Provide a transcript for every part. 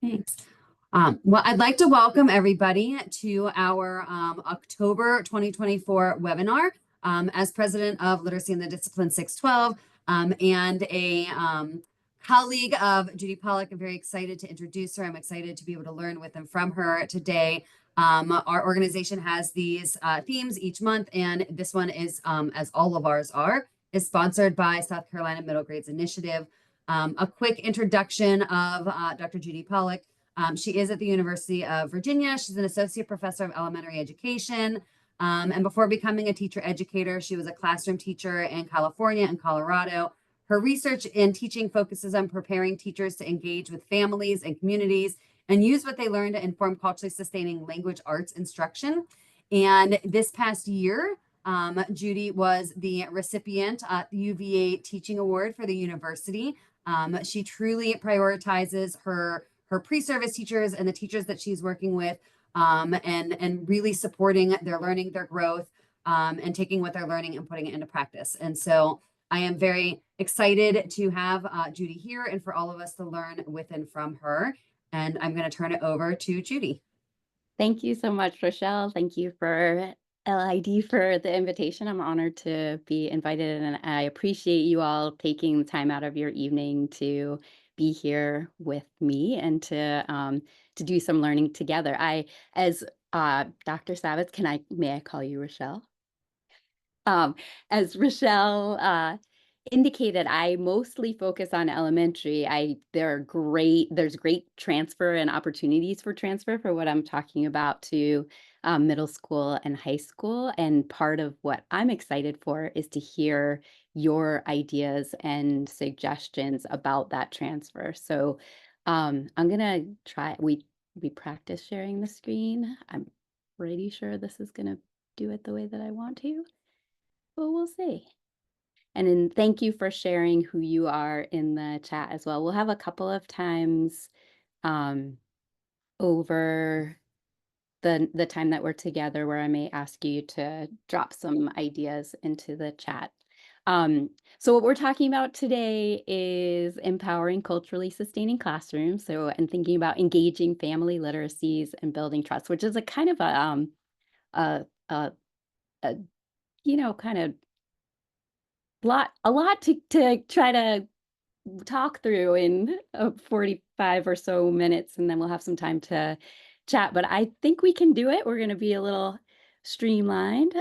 Thanks. Well, I'd like to welcome everybody to our October 2024 webinar. As president of Literacy in the Discipline 612 and a colleague of Judy Paulick, I'm very excited to introduce her. I'm excited to be able to learn with and from her today. Our organization has these themes each month, and this one is, as all of ours are, is sponsored by South Carolina Middle Grades Initiative. A quick introduction of Dr. Judy Paulick. She is at the University of Virginia. She's an associate professor of elementary education. And before becoming a teacher educator, she was a classroom teacher in California and Colorado. Her research in teaching focuses on preparing teachers to engage with families and communities and use what they learn to inform culturally sustaining language arts instruction. And this past year, Judy was the recipient at the UVA Teaching Award for the university. She truly prioritizes her pre-service teachers and the teachers that she's working with, and really supporting their learning, their growth, and taking what they're learning and putting it into practice. And so I am very excited to have Judy here and for all of us to learn with and from her. And I'm going to turn it over to Judy. Thank you so much, Rochelle. Thank you for LID for the invitation. I'm honored to be invited, and I appreciate you all taking the time out of your evening to be here with me and to do some learning together. As Dr. Savitz, may I call you Rochelle? As Rochelle indicated, I mostly focus on elementary. There's great transfer and opportunities for transfer for what I'm talking about to middle school and high school. And part of what I'm excited for is to hear your ideas and suggestions about that transfer. So I'm gonna try, we practice sharing the screen. I'm pretty sure this is gonna do it the way that I want to, but we'll see. And then thank you for sharing who you are in the chat as well. We'll have a couple of times over the time that we're together where I may ask you to drop some ideas into the chat. So what we're talking about today is empowering culturally sustaining classrooms. And thinking about engaging family literacies and building trust, which is a kind of kind of a lot to try to talk through in 45 or so minutes, and then we'll have some time to chat, but I think we can do it. We're going to be a little streamlined.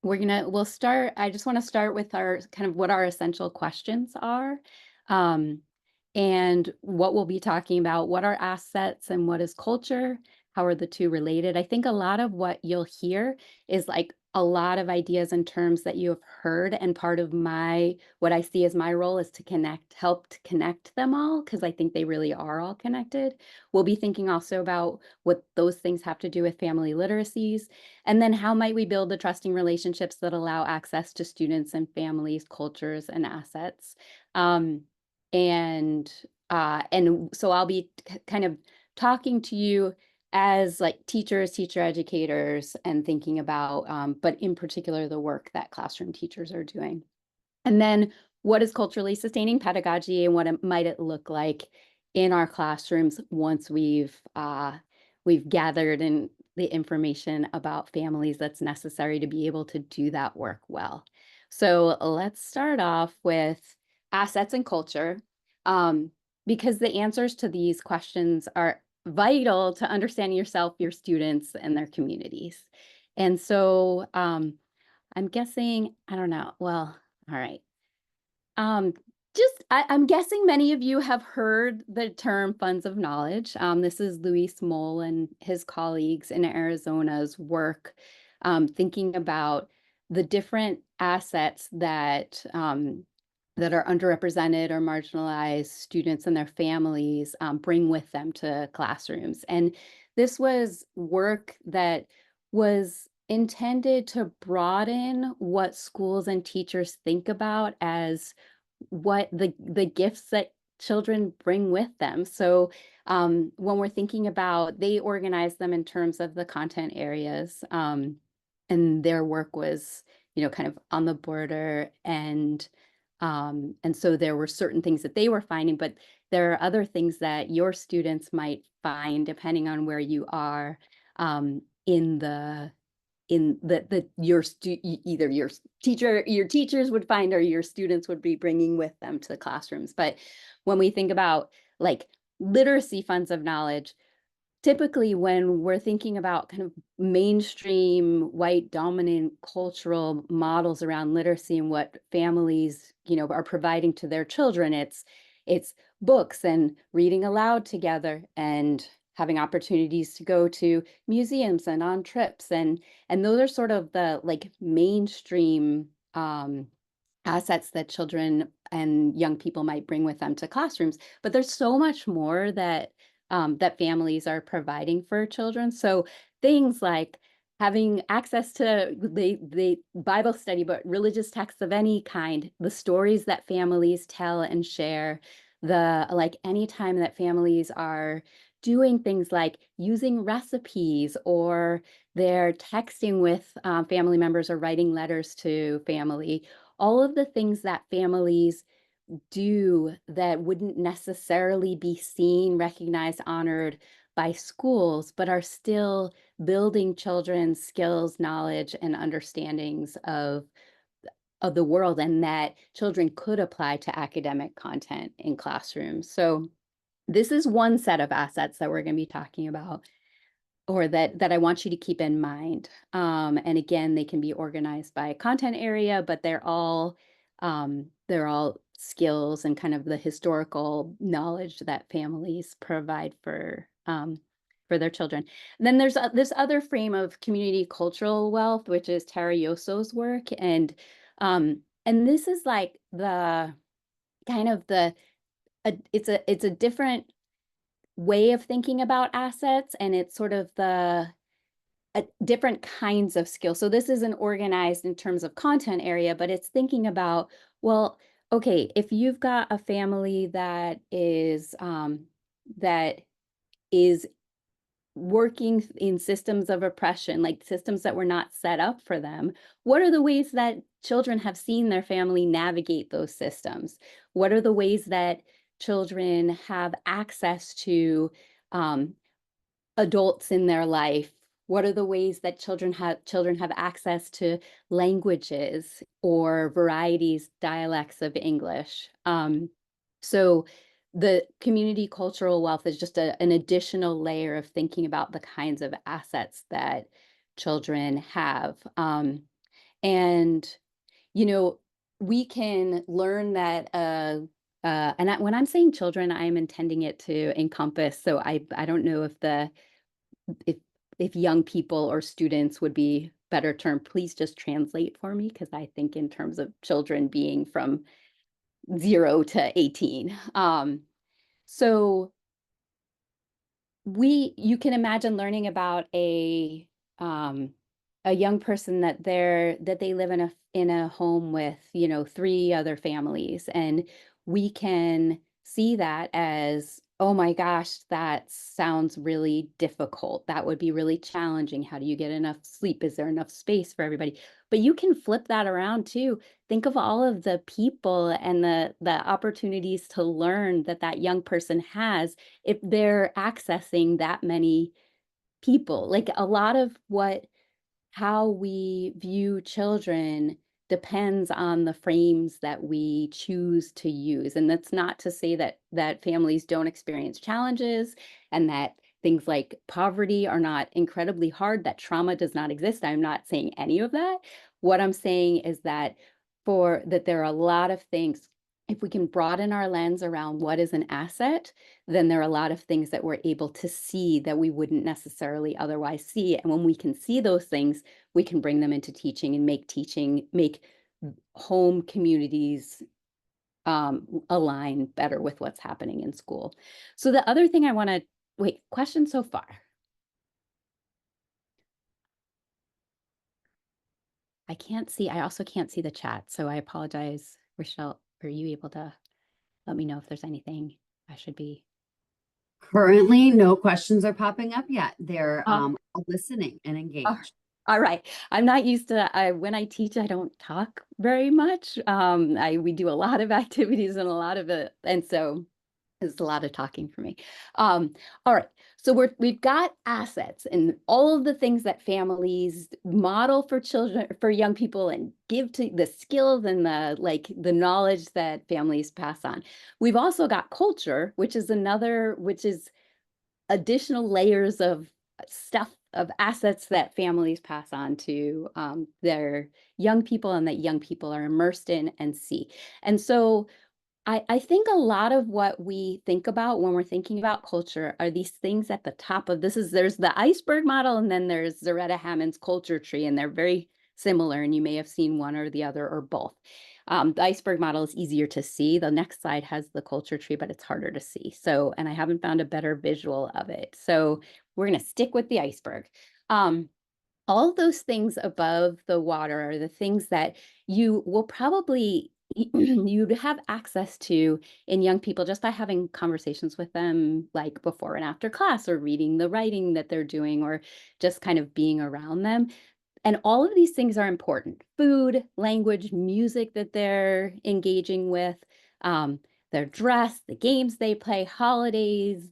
We'll start. I just want to start with our kind of what our essential questions are, and what we'll be talking about, what are assets and what is culture, how are the two related. I think a lot of what you'll hear is like a lot of ideas and terms that you have heard, and part of what I see as my role is to help to connect them all, because I think they really are all connected. We'll be thinking also about what those things have to do with family literacies, and then how might we build the trusting relationships that allow access to students and families, cultures, and assets. And so I'll be kind of talking to you as like teachers, teacher educators, and thinking about, but in particular, the work that classroom teachers are doing. And then what is culturally sustaining pedagogy, and what might it look like in our classrooms once we've gathered in the information about families that's necessary to be able to do that work well. So let's start off with assets and culture, because the answers to these questions are vital to understanding yourself, your students, and their communities. And so I'm guessing, I don't know, well, all right. I'm guessing many of you have heard the term funds of knowledge. This is Luis Moll and his colleagues in Arizona's work, thinking about the different assets that are underrepresented or marginalized students and their families bring with them to classrooms. And this was work that was intended to broaden what schools and teachers think about as what the gifts that children bring with them. So when we're thinking about, they organize them in terms of the content areas, and their work was, kind of on the border and And so there were certain things that they were finding, but there are other things that your students might find depending on where you are in the either your teachers would find or your students would be bringing with them to the classrooms. But when we think about like literacy funds of knowledge, typically when we're thinking about kind of mainstream white dominant cultural models around literacy and what families, are providing to their children, it's books and reading aloud together and having opportunities to go to museums and on trips, and those are sort of the like mainstream assets that children and young people might bring with them to classrooms. But there's so much more that families are providing for children. So things like having access to the Bible study, but religious texts of any kind, the stories that families tell and share, the like anytime that families are doing things like using recipes or they're texting with family members or writing letters to family, all of the things that families do that wouldn't necessarily be seen, recognized, honored by schools, but are still building children's skills, knowledge, and understandings of the world, and that children could apply to academic content in classrooms. So this is one set of assets that we're going to be talking about, or that I want you to keep in mind. And again, they can be organized by content area, but they're all skills and kind of the historical knowledge that families provide for their children. And then there's this other frame of community cultural wealth, which is Tara Yoso's work, and this is like the kind of it's a different way of thinking about assets, and it's sort of the different kinds of skills. So this isn't organized in terms of content area, but it's thinking about, well, okay, if you've got a family that is working in systems of oppression, like systems that were not set up for them, what are the ways that children have seen their family navigate those systems? What are the ways that children have access to adults in their life? What are the ways that children have access to languages or varieties, dialects of English? So the community cultural wealth is just an additional layer of thinking about the kinds of assets that children have. And, we can learn that when I'm saying children, I'm intending it to encompass. So I don't know if if young people or students would be better term. Please just translate for me, because I think in terms of children being from 0 to 18. So you can imagine learning about a young person that they live in a home with, 3 other families, and we can see that as, oh my gosh, that sounds really difficult. That would be really challenging. How do you get enough sleep? Is there enough space for everybody? But you can flip that around too. Think of all of the people and the opportunities to learn that young person has if they're accessing that many people. Like a lot of how we view children depends on the frames that we choose to use. And that's not to say that families don't experience challenges and that things like poverty are not incredibly hard, that trauma does not exist. I'm not saying any of that. What I'm saying is that there are a lot of things. If we can broaden our lens around what is an asset, then there are a lot of things that we're able to see that we wouldn't necessarily otherwise see. And when we can see those things, we can bring them into teaching and make home communities align better with what's happening in school. So the other thing I want to, wait, question so far? I also can't see the chat. So I apologize, Rochelle. Are you able to let me know if there's anything I should be? Currently, no questions are popping up yet. They're Uh, all listening and uh, engaged. All right. I'm not used to, when I teach, I don't talk very much. We do a lot of activities and a lot of it. And so it's a lot of talking for me. All right. So we've got assets and all of the things that families model for children, for young people, and give to the skills and the knowledge that families pass on. We've also got culture, which is additional layers of stuff, of assets that families pass on to their young people, and that young people are immersed in and see. And so I think a lot of what we think about when we're thinking about culture are these things at the top of there's the iceberg model, and then there's Zaretta Hammond's culture tree, and they're very similar, and you may have seen one or the other or both. The iceberg model is easier to see. The next slide has the culture tree, but it's harder to see. So, and I haven't found a better visual of it. So we're going to stick with the iceberg. All of those things above the water are the things that you will probably you'd have access to in young people just by having conversations with them, like before and after class, or reading the writing that they're doing, or just kind of being around them. And all of these things are important: food, language, music that they're engaging with, their dress, the games they play, holidays.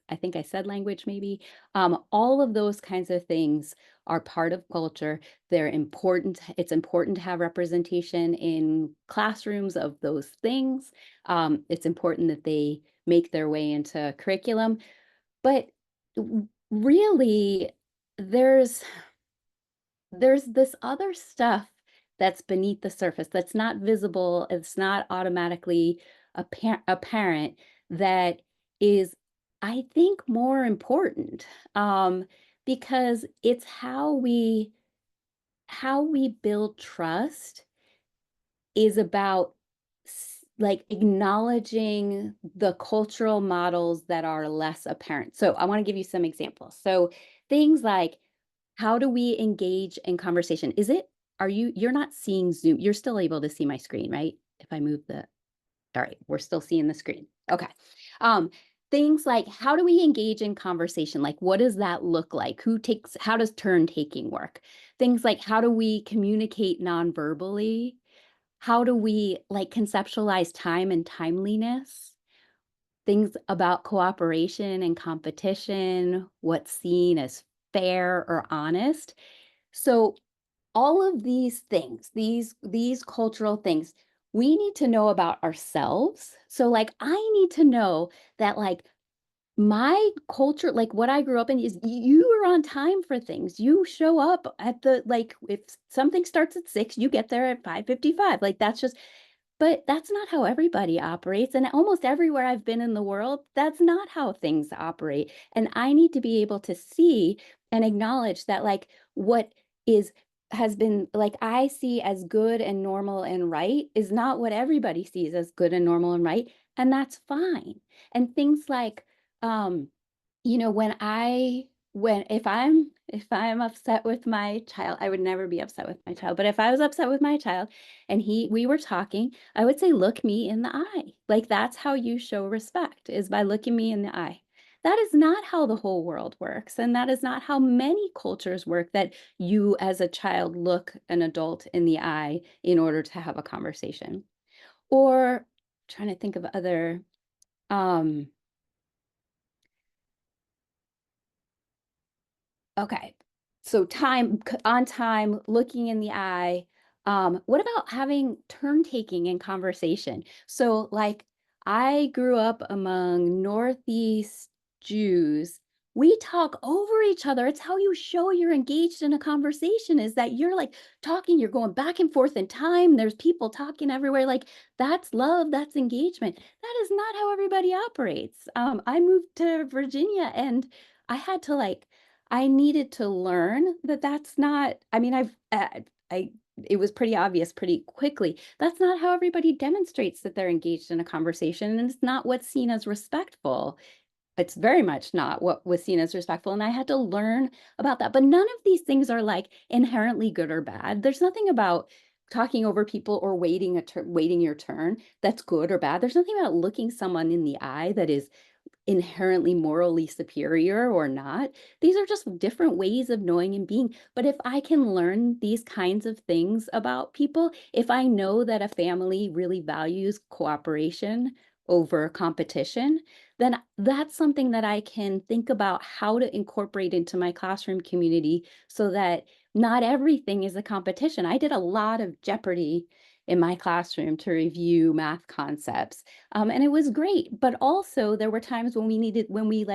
I think I said language, maybe. All of those kinds of things are part of culture. They're important. It's important to have representation in classrooms of those things. It's important that they make their way into curriculum. But really, there's this other stuff that's beneath the surface, that's not visible, it's not automatically apparent, that is, I think, more important, because it's how we build trust is about like acknowledging the cultural models that are less apparent. So I want to give you some examples. So things like, how do we engage in conversation? You're not seeing Zoom. You're still able to see my screen, right? If I move all right, we're still seeing the screen. Okay. Um, Things like, how do we engage in conversation? Like, what does that look like? How does turn taking work? Things like, how do we communicate non-verbally? How do we like conceptualize time and timeliness? Things about cooperation and competition, what's seen as fair or honest. So all of these things, these cultural things, we need to know about ourselves. So like I need to know that like my culture, like what I grew up in, is you are on time for things. You show up at like if something starts at 6, you get there at 5:55. Like that's just, but that's not how everybody operates. And almost everywhere I've been in the world, that's not how things operate. And I need to be able to see and acknowledge that, like, what is has been like I see as good and normal and right is not what everybody sees as good and normal and right. And that's fine. And things like, um, when if I'm upset with my child, I would never be upset with my child, but if I was upset with my child and we were talking, I would say, look me in the eye. Like that's how you show respect, is by looking me in the eye. That is not how the whole world works, and that is not how many cultures work, that you as a child look an adult in the eye in order to have a conversation. Or trying to think of other um Okay. So on time, looking in the eye. What about having turn taking in conversation? So like I grew up among Northeast Jews. We talk over each other. It's how you show you're engaged in a conversation, is that you're like talking, you're going back and forth in time. There's people talking everywhere. Like that's love, that's engagement. That is not how everybody operates. I moved to Virginia, and I had to like I needed to learn that that's not, I mean, it was pretty obvious pretty quickly. That's not how everybody demonstrates that they're engaged in a conversation. And it's not what's seen as respectful. It's very much not what was seen as respectful. And I had to learn about that. But none of these things are like inherently good or bad. There's nothing about talking over people or waiting your turn that's good or bad. There's nothing about looking someone in the eye that is inherently morally superior or not. These are just different ways of knowing and being. But if I can learn these kinds of things about people, if I know that a family really values cooperation over competition, then that's something that I can think about how to incorporate into my classroom community so that not everything is a competition. I did a lot of Jeopardy in my classroom to review math concepts. And it was great. But also there were times when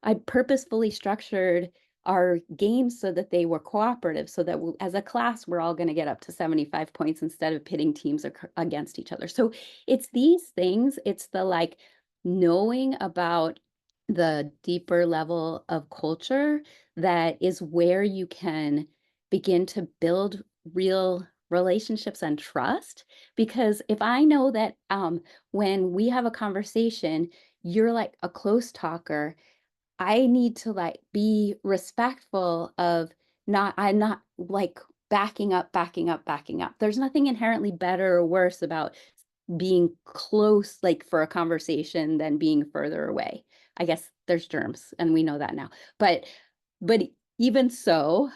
I purposefully structured our games so that they were cooperative, so that as a class, we're all going to get up to 75 points instead of pitting teams against each other. So it's these things, it's the like knowing about the deeper level of culture that is where you can begin to build real relationships and trust. Because if I know that when we have a conversation, you're like a close talker, I need to like be respectful of I'm not like backing up, backing up, backing up. There's nothing inherently better or worse about being close, like for a conversation, than being further away. I guess there's germs, and we know that now. But even so,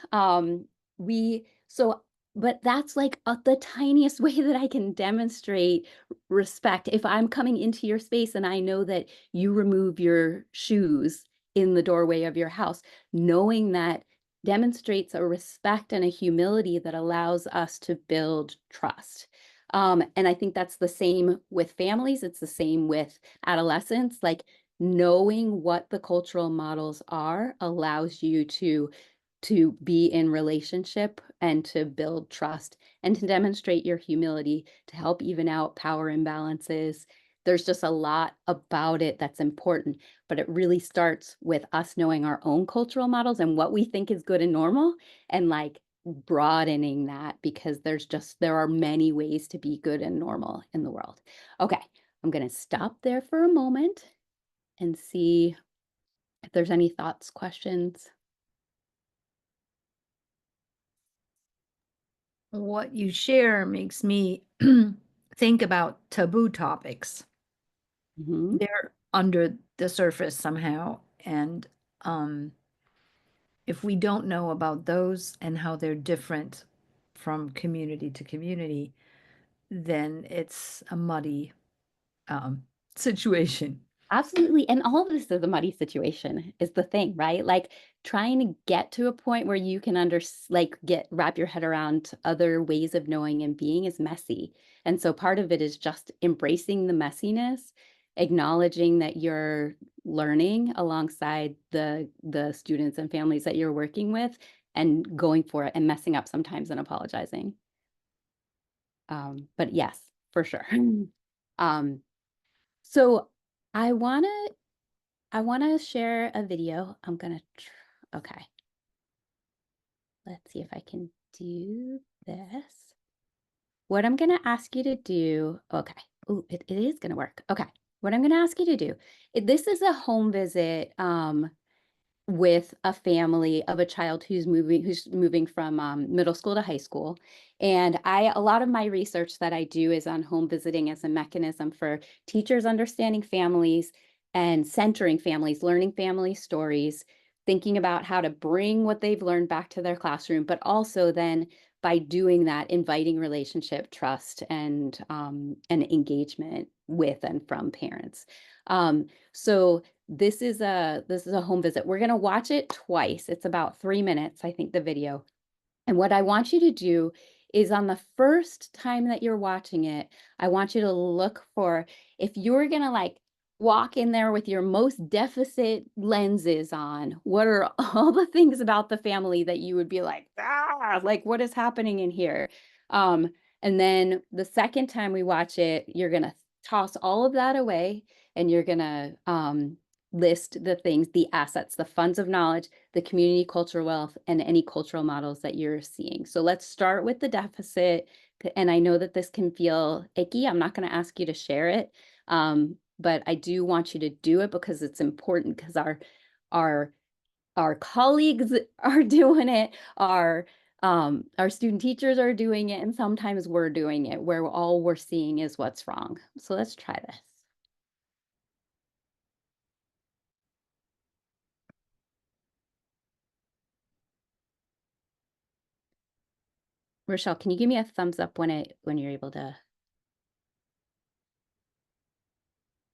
we so but that's like the tiniest way that I can demonstrate respect. If I'm coming into your space and I know that you remove your shoes in the doorway of your house, knowing that demonstrates a respect and a humility that allows us to build trust. And I think that's the same with families. It's the same with adolescents. Like knowing what the cultural models are allows you to be in relationship and to build trust and to demonstrate your humility to help even out power imbalances. There's just a lot about it that's important, but it really starts with us knowing our own cultural models and what we think is good and normal, and like broadening that, because there are many ways to be good and normal in the world. Okay, I'm going to stop there for a moment and see if there's any thoughts, questions. What you share makes me think about taboo topics. Mhm. They're under the surface somehow. And if we don't know about those and how they're different from community to community, then it's a muddy um, situation. Absolutely. And all of this is a muddy situation is the thing, right? Like trying to get to a point where you can wrap your head around other ways of knowing and being is messy. And so part of it is just embracing the messiness, acknowledging that you're learning alongside the students and families that you're working with, and going for it and messing up sometimes and apologizing. But yes, for sure. Um, so I wanna I want to share a video. Okay, let's see if I can do this. What I'm going to ask you to do, okay. Oh, it is going to work. Okay. What I'm going to ask you to do, this is a home visit with a family of a child who's moving from middle school to high school. And a lot of my research that I do is on home visiting as a mechanism for teachers understanding families and centering families, learning family stories, thinking about how to bring what they've learned back to their classroom, but also then by doing that, inviting relationship, trust, and engagement with and from parents. So this is a home visit. We're going to watch it twice. It's about 3 minutes, I think, the video. And what I want you to do is on the first time that you're watching it, I want you to look for, if you're going to like walk in there with your most deficit lenses on, what are all the things about the family that you would be like what is happening in here? Um, and then the second time we watch it, you're going to toss all of that away, and you're going to list the things, the assets, the funds of knowledge, the community cultural wealth, and any cultural models that you're seeing. So let's start with the deficit. And I know that this can feel icky. I'm not going to ask you to share it, but I do want you to do it because it's important, because our our colleagues are doing it, our student teachers are doing it, and sometimes we're doing it where all we're seeing is what's wrong. So let's try this. Rochelle, can you give me a thumbs up when you're able to?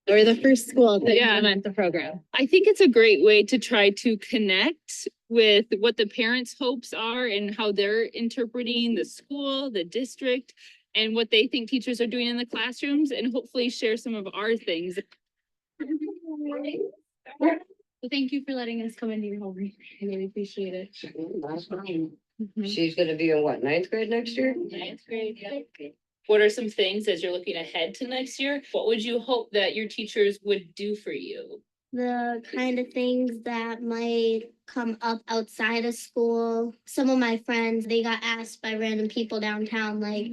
Or the first school to implement the program. I think it's a great way to try to connect with what the parents' hopes are and how they're interpreting the school, the district, and what they think teachers are doing in the classrooms, and hopefully share some of our things. So thank you for letting us come into your home. I really appreciate it. She's gonna be in what, 9th grade next year? 9th grade, yeah. What are some things as you're looking ahead to next year? What would you hope that your teachers would do for you? The kind of things that might come up outside of school. Some of my friends, they got asked by random people downtown, like,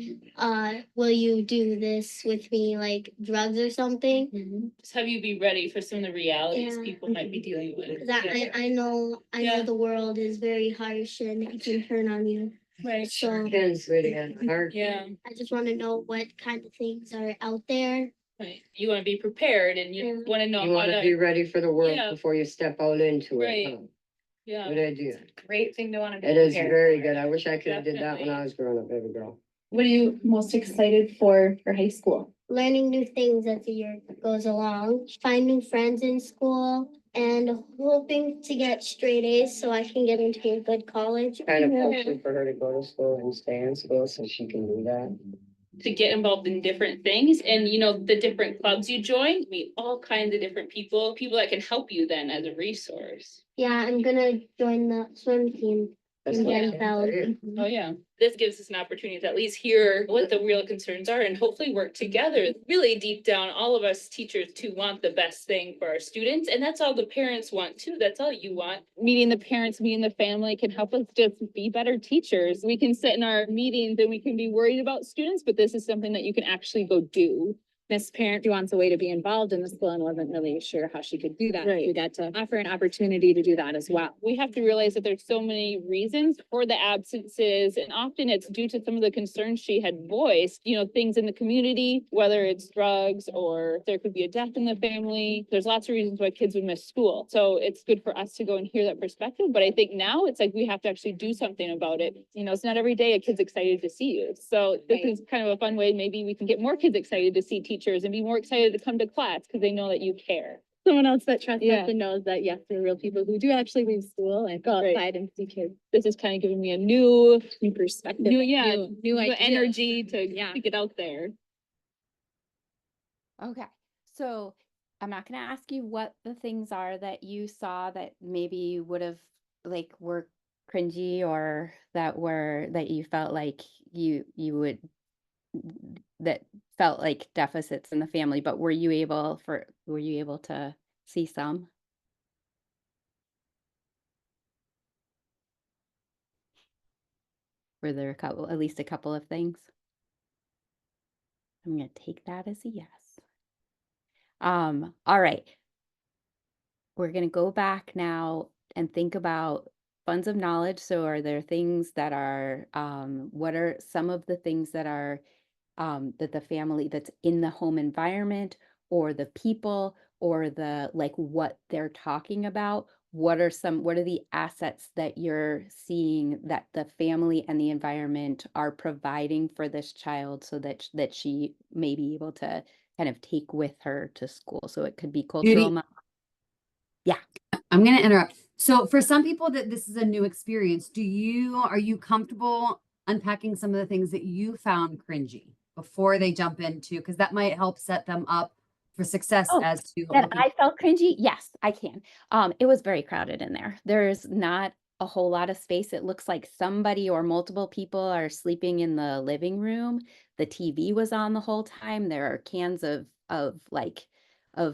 will you do this with me, like drugs or something? Just have you be ready for some of the realities Yeah. people might be dealing with. I know Yeah. the world is very harsh and it can turn on you. Right. So Depends really on her. Yeah. I just want to know what kind of things are out there. Right. You want to be prepared and you Yeah. want to know You how wanna be to. ready for the world Yeah. before you step out into it. Right. huh? Yeah. Good idea. Great thing to want to be. It is prepared very for. good. I wish I could have did that when Definitely. I was growing up, baby girl. What are you most excited for high school? Learning new things as the year goes along, find new friends in school, and hoping to get straight A's so I can get into a good college. Kind of pushing for her to go to school and stay in school so she can do that. To get involved in different things and the different clubs you join, meet all kinds of different people that can help you then as a resource. Yeah, I'm gonna join the swim team That's in what Denfeld. I'm Oh, yeah. This gives us an opportunity to at least hear what the real concerns are and hopefully work together. Really deep down, all of us teachers too want the best thing for our students. And that's all the parents want too. That's all you want. Meeting the parents, meeting the family can help us just be better teachers. We can sit in our meetings and we can be worried about students, but this is something that you can actually go do. This parent who wants a way to be involved in the school and wasn't really sure how she could do that. Right. We got to offer an opportunity to do that as well. We have to realize that there's so many reasons for the absences, and often it's due to some of the concerns she had voiced, things in the community, whether it's drugs or there could be a death in the family. There's lots of reasons why kids would miss school. So it's good for us to go and hear that perspective. But I think now it's like we have to actually do something about it. It's not every day a kid's excited to see you. So this is kind of a fun way. Maybe we can get more kids excited to see teachers and be more excited to come to class because they know that you care. Someone else that trusts Yeah. us and knows that, yes, there are real people who do actually leave school and go Right. outside and see kids. This is kind of giving me a new Perspective. new idea. energy to Yeah. get out there. Okay, so I'm not gonna ask you what the things are that you saw that maybe would have were cringy or that you felt like you would that felt like deficits in the family, but were you able to see some? Were there at least a couple of things? I'm gonna take that as a yes. All right. We're gonna go back now and think about funds of knowledge. So are there things that are, what are some of the things that are that the family that's in the home environment or the people or the what they're talking about? What are the assets that you're seeing that the family and the environment are providing for this child so that she may be able to kind of take with her to school? So it could be cultural. Judy, Yeah. I'm going to interrupt. So for some people that this is a new experience, are you comfortable unpacking some of the things that you found cringy before they jump into, because that might help set them up for success Oh, as to that looking. I felt cringy? Yes, I can. It was very crowded in there. There's not a whole lot of space. It looks like somebody or multiple people are sleeping in the living room. The TV was on the whole time. There are cans of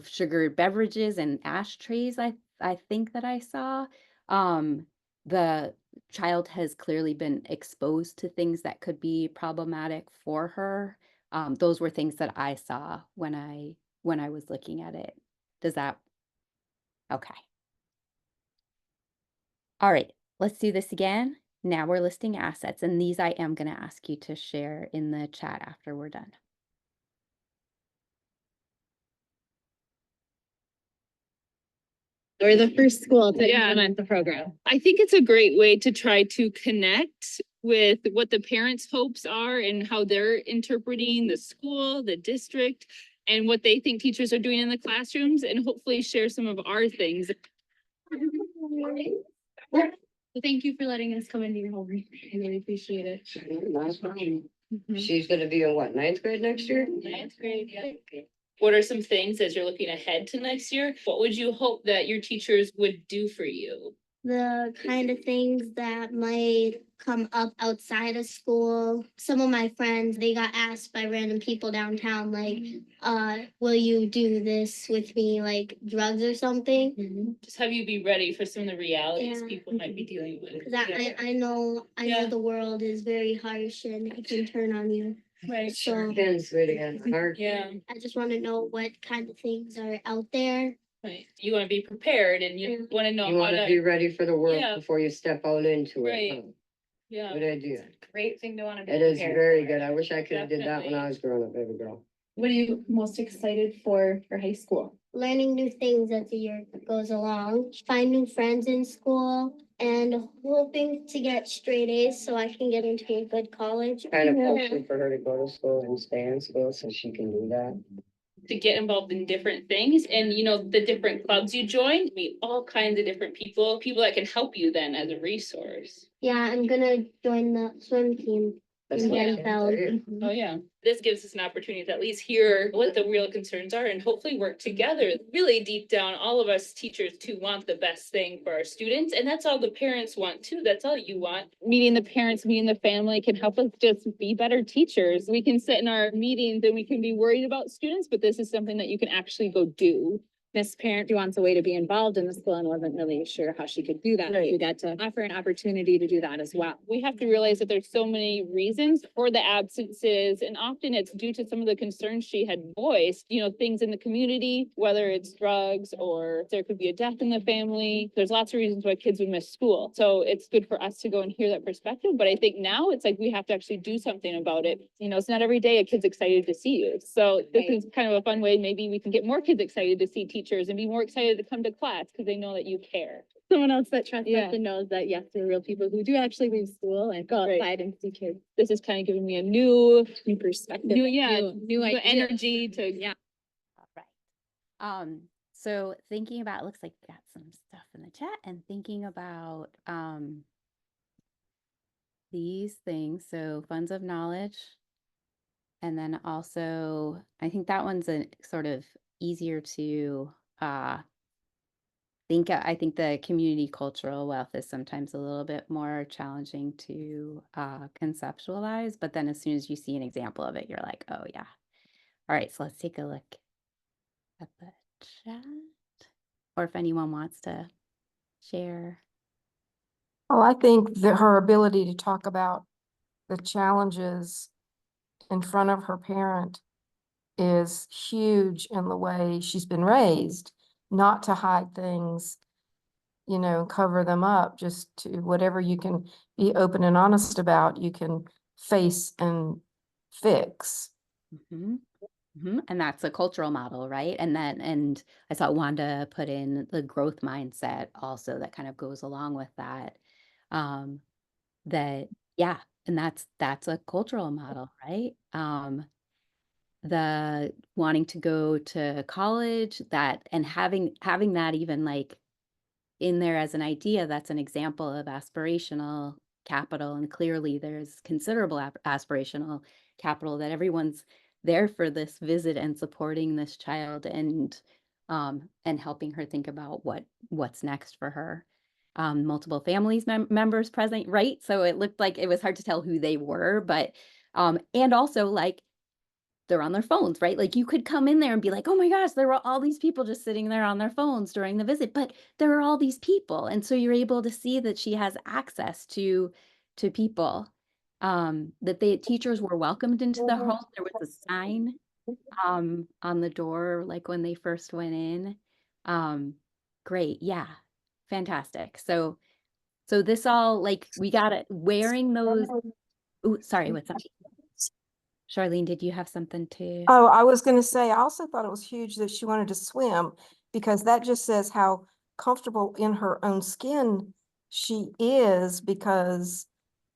sugared beverages and ashtrays I think that I saw. The child has clearly been exposed to things that could be problematic for her. Those were things that I saw when I was looking at it. Does that? Okay. All right, let's do this again. Now we're listing assets, and these I am going to ask you to share in the chat after we're done. Or the first school to implement the program. I think it's a great way to try to connect with what the parents' hopes are and how they're interpreting the school, the district, and what they think teachers are doing in the classrooms, and hopefully share some of our things. Well, thank you for letting us come into your home. I really appreciate it. Nice one. Mhm. She's gonna be in what, ninth grade next year? Ninth grade, yeah. What are some things as you're looking ahead to next year? What would you hope that your teachers would do for you? The kind of things that might come up outside of school. Some of my friends, they got asked by random people downtown, like, will you do this with me, like drugs or something? Just have you be ready for some of the realities Yeah. people might be dealing with. Cause I know Yeah. the world is very harsh and it can turn on you. Right. So Depends really on her. Yeah, I just want to know what kind of things are out there. right. You wanna be prepared and you wanna know You how wanna be to, ready for the world Yeah. before you step out into Right. it. Huh? yeah. Good idea. Great thing to want to be. It is prepared very for. good. I wish I could have did that when Definitely. I was growing up, baby girl. What are you most excited for high school? Learning new things as the year goes along, find new friends in school, and hoping to get straight A's so I can get into a good college. Kind of pushing for her to go to school and stay in school so she can do that. To get involved in different things and the different clubs you join, meet all kinds of different people that can help you then as a resource. Yeah, I'm gonna join the swim team That's in what I'm Denfeld. saying. Oh, yeah. This gives us an opportunity to at least hear what the real concerns are and hopefully work together. Really deep down, all of us teachers too want the best thing for our students. And that's all the parents want too. That's all you want. Meeting the parents, meeting the family can help us just be better teachers. We can sit in our meetings and we can be worried about students, but this is something that you can actually go do. This parent who wants a way to be involved in the school and wasn't really sure how she could do that. Right. We got to offer an opportunity to do that as well. We have to realize that there's so many reasons for the absences, and often it's due to some of the concerns she had voiced, things in the community, whether it's drugs or there could be a death in the family. There's lots of reasons why kids would miss school. So it's good for us to go and hear that perspective. But I think now it's like we have to actually do something about it. It's not every day a kid's excited to see you. So this is kind of a fun way. Maybe we can get more kids excited to see teachers and be more excited to come to class because they know that you care. Someone else that trusts Yeah. us and knows that, yes, there are real people who do actually leave school and go Right. outside and see kids. This is kind of giving me a new Perspective. new idea. energy to Yeah. All right. So thinking about, looks like we got some stuff in the chat and thinking about these things. So funds of knowledge. And then also, I think that one's a sort of easier to think. I think the community cultural wealth is sometimes a little bit more challenging to conceptualize. But then as soon as you see an example of it, you're like, oh yeah. All right, so let's take a look at the chat. Or if anyone wants to share. Well, I think that her ability to talk about the challenges in front of her parent is huge in the way she's been raised, not to hide things, cover them up, just to whatever you can be open and honest about, you can face and fix. Mm-hmm. Mm-hmm. And that's a cultural model, right? And I saw Wanda put in the growth mindset also that kind of goes along with that. Yeah, and that's a cultural model, right? The wanting to go to college, that and having that even like in there as an idea, that's an example of aspirational capital. And clearly there's considerable aspirational capital that everyone's there for this visit and supporting this child and helping her think about what's next for her. Multiple families members present, right? So it looked like it was hard to tell who they were, but and also like they're on their phones, right? Like you could come in there and be like, oh my gosh, there were all these people just sitting there on their phones during the visit, but there are all these people. And so you're able to see that she has access to people, that the teachers were welcomed into the home. There was a sign on the door, like when they first went in. Great. Yeah. Fantastic. So this all, like, we got it wearing those. Oh, sorry. What's up? Charlene, did you have something to? Oh, I was going to say, I also thought it was huge that she wanted to swim, because that just says how comfortable in her own skin she is, because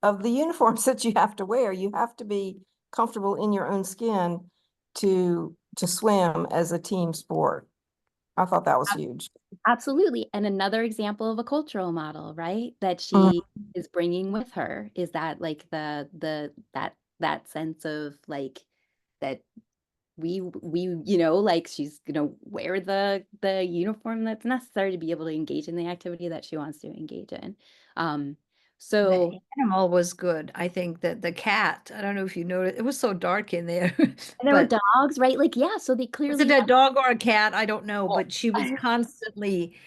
of the uniforms that you have to wear. You have to be comfortable in your own skin to swim as a team sport. I thought that was huge. Absolutely. And another example of a cultural model, right? That Mm. she is bringing with her is that like that sense of like that we like she's gonna wear the uniform that's necessary to be able to engage in the activity that she wants to engage in. So The animal was good. I think that the cat, I don't know if you noticed, it was so dark in there, and there were but dogs, right? Like, yeah, so they was clearly it a have dog or a cat? I don't know, Oh. but she was constantly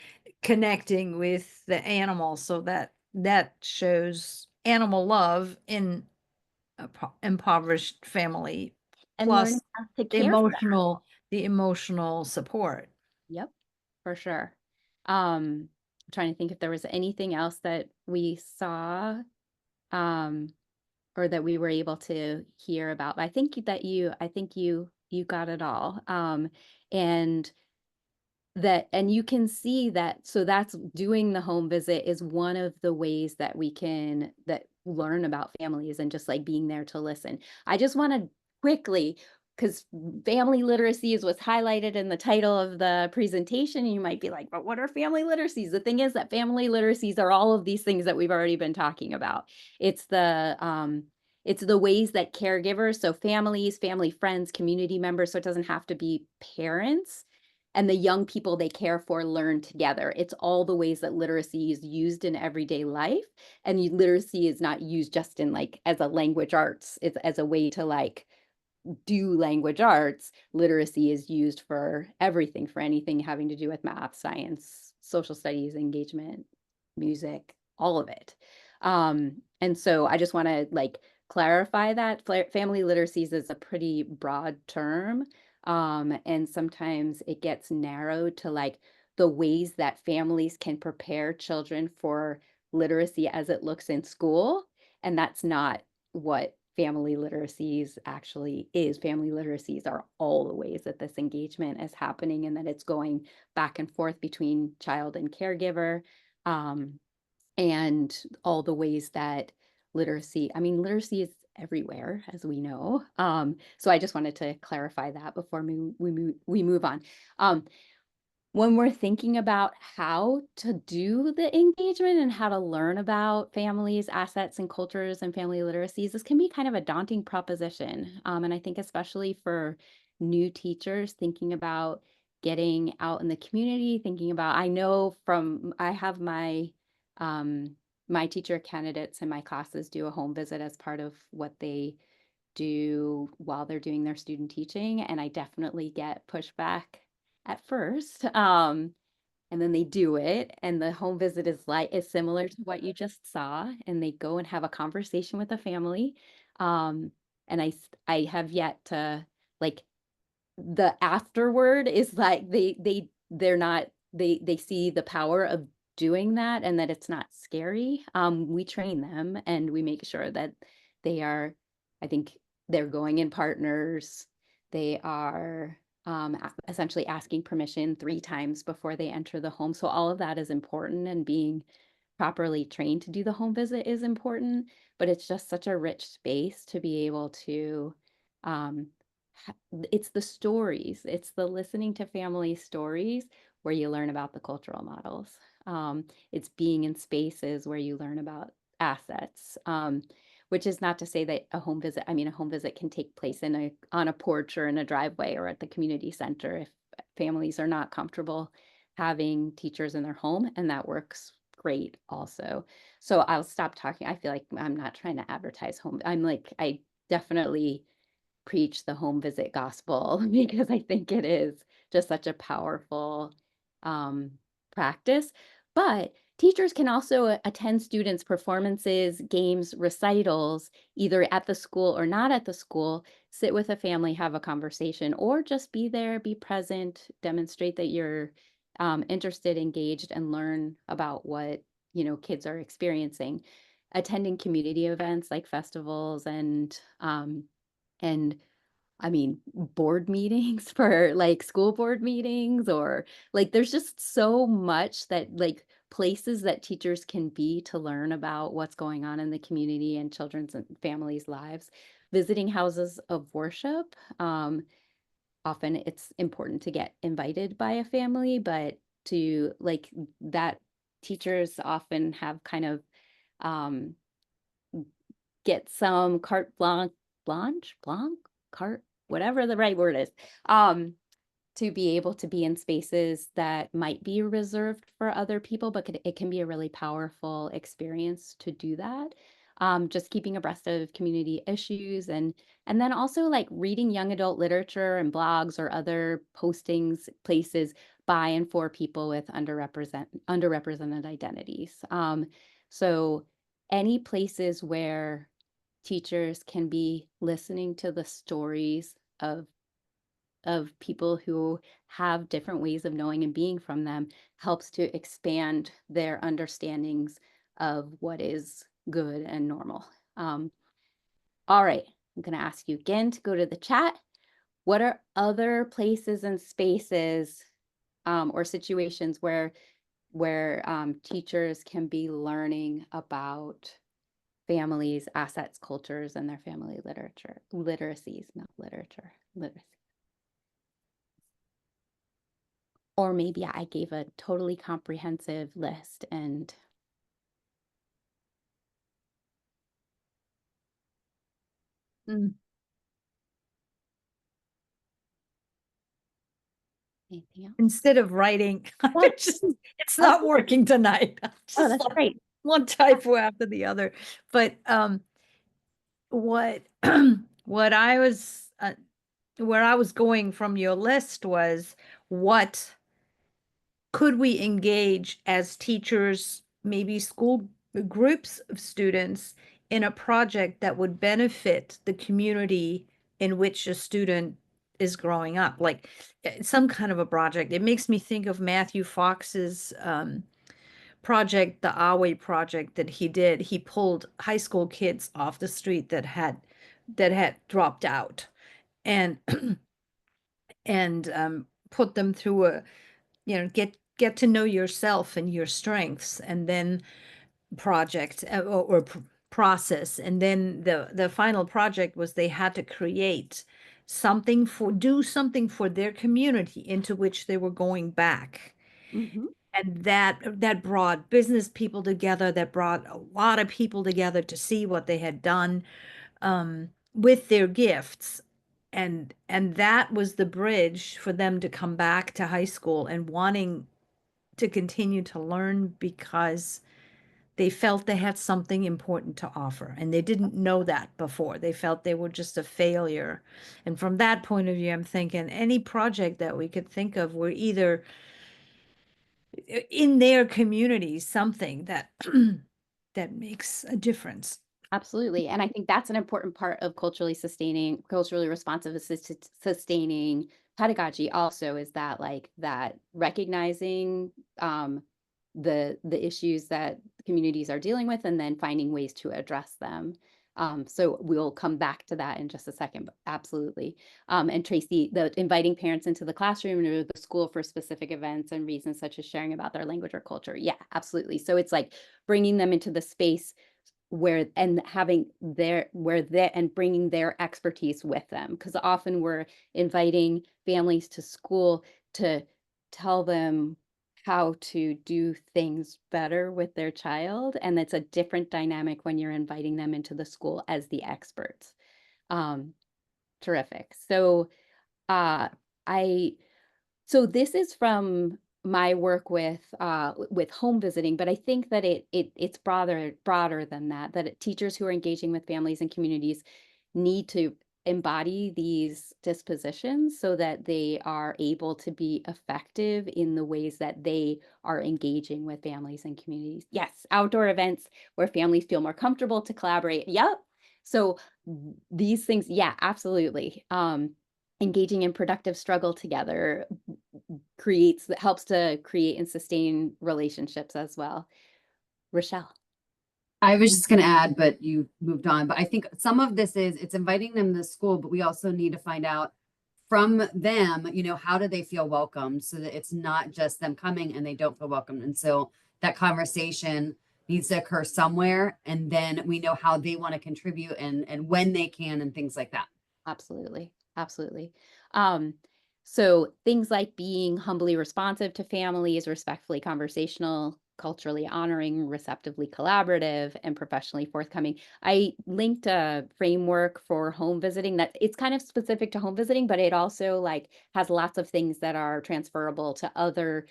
connecting with the animal. So that shows animal love in a impoverished family, and learning plus how to the care for them. emotional support. Yep, for sure. Trying to think if there was anything else that we saw, or that we were able to hear about. I think you got it all. And and you can see that, so that's doing the home visit is one of the ways that we can that learn about families and just like being there to listen. I just want to quickly, because family literacy is what's highlighted in the title of the presentation. You might be like, but what are family literacies? The thing is that family literacies are all of these things that we've already been talking about. It's the ways that caregivers, so families, family, friends, community members, so it doesn't have to be parents, and the young people they care for learn together. It's all the ways that literacy is used in everyday life. And literacy is not used just in like as a language arts. It's as a way to like do language arts. Literacy is used for everything, for anything having to do with math, science, social studies, engagement, music, all of it. And so I just want to like clarify that family literacies is a pretty broad term. And sometimes it gets narrowed to like the ways that families can prepare children for literacy as it looks in school. And that's not what family literacies actually is. Family literacies are all the ways that this engagement is happening and that it's going back and forth between child and caregiver, and all the ways that literacy is everywhere, as we know. So I just wanted to clarify that before we move on. When we're thinking about how to do the engagement and how to learn about families, assets, and cultures and family literacies, this can be kind of a daunting proposition. And I think especially for new teachers thinking about getting out in the community, thinking about, I have my teacher candidates in my classes do a home visit as part of what they do while they're doing their student teaching. And I definitely get pushback at first. And then they do it, and the home visit is similar to what you just saw, and they go and have a conversation with the family. And I have yet to like the afterward is like they're not they see the power of doing that and that it's not scary. We train them and we make sure that they are, I think they're going in partners. They are essentially asking permission 3 times before they enter the home. So all of that is important, and being properly trained to do the home visit is important, but it's just such a rich space to be able to um, it's the stories, it's the listening to family stories where you learn about the cultural models. It's being in spaces where you learn about assets, which is not to say that a home visit can take place on a porch or in a driveway or at the community center if families are not comfortable having teachers in their home, and that works great also. So I'll stop talking. I feel like I'm not trying to advertise home. I definitely preach the home visit gospel because I think it is just such a powerful practice. But teachers can also attend students' performances, games, recitals, either at the school or not at the school, sit with a family, have a conversation, or just be there, be present, demonstrate that you're interested, engaged, and learn about what kids are experiencing. Attending community events like festivals and board meetings for like school board meetings, or like there's just so much that like places that teachers can be to learn about what's going on in the community and children's and families' lives. Visiting houses of worship. Often it's important to get invited by a family, but to like that, teachers often have kind of get some carte carte, whatever the right word is, to be able to be in spaces that might be reserved for other people, but it can be a really powerful experience to do that. Just keeping abreast of community issues, and then also like reading young adult literature and blogs or other postings, places by and for people with underrepresented identities. So any places where teachers can be listening to the stories of people who have different ways of knowing and being from them helps to expand their understandings of what is good and normal. All right, I'm going to ask you again to go to the chat. What are other places and spaces or situations where teachers can be learning about families, assets, cultures, and their family literacies, not literature, literacy? Or maybe I gave a totally comprehensive list and anything else? Instead of writing, What? it's not working tonight. Oh, Just that's like great. one typo after the other. But what what I was where I was going from your list was, what could we engage as teachers, maybe school groups of students, in a project that would benefit the community in which a student is growing up, like some kind of a project. It makes me think of Matthew Fox's project, the Awe project that he did. He pulled high school kids off the street that had dropped out, and and put them through a, get to know yourself and your strengths, and then project or process. And then the final project was they had to create something do something for their community into which they were going back. Mm-hmm. And that brought business people together, that brought a lot of people together to see what they had done with their gifts. And that was the bridge for them to come back to high school and wanting to continue to learn, because they felt they had something important to offer, and they didn't know that before. They felt they were just a failure. And from that point of view, I'm thinking any project that we could think of were either in their community, something that that makes a difference. Absolutely. And I think that's an important part of culturally responsive, sustaining pedagogy also, is that like that recognizing the issues that communities are dealing with and then finding ways to address them. So we'll come back to that in just a second, but absolutely. And Tracy, the inviting parents into the classroom or the school for specific events and reasons such as sharing about their language or culture. Yeah, absolutely. So it's like bringing them into the space where and having and bringing their expertise with them, because often we're inviting families to school to tell them how to do things better with their child, and it's a different dynamic when you're inviting them into the school as the experts. Terrific. So so this is from my work with home visiting, but I think that it's broader than that. That teachers who are engaging with families and communities need to embody these dispositions so that they are able to be effective in the ways that they are engaging with families and communities. Yes, outdoor events where families feel more comfortable to collaborate. Yep. So these things, yeah, absolutely. Engaging in productive struggle together helps to create and sustain relationships as well. Rochelle. I was just going to add, but you moved on. But I think some of this it's inviting them to school, but we also need to find out from them, how do they feel welcome, so that it's not just them coming and they don't feel welcome. And so that conversation needs to occur somewhere, and then we know how they want to contribute and when they can and things like that. Absolutely. Absolutely. Um, so things like being humbly responsive to families, respectfully conversational, culturally honoring, receptively collaborative, and professionally forthcoming. I linked a framework for home visiting that it's kind of specific to home visiting, but it also like has lots of things that are transferable to other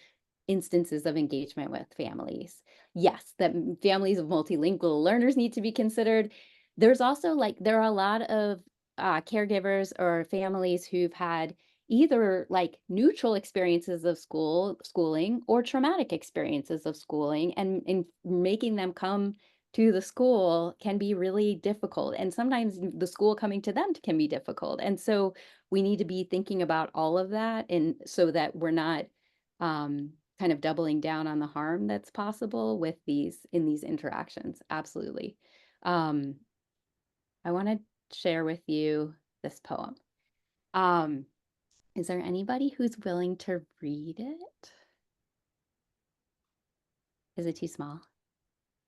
instances of engagement with families. Yes, that families of multilingual learners need to be considered. There's also like, there are a lot of caregivers or families who've had either like neutral experiences of schooling or traumatic experiences of schooling, and in making them come to the school can be really difficult. And sometimes the school coming to them can be difficult. And so we need to be thinking about all of that, and so that we're not kind of doubling down on the harm that's possible with these interactions. Absolutely. I want to share with you this poem. Is there anybody who's willing to read it? Is it too small?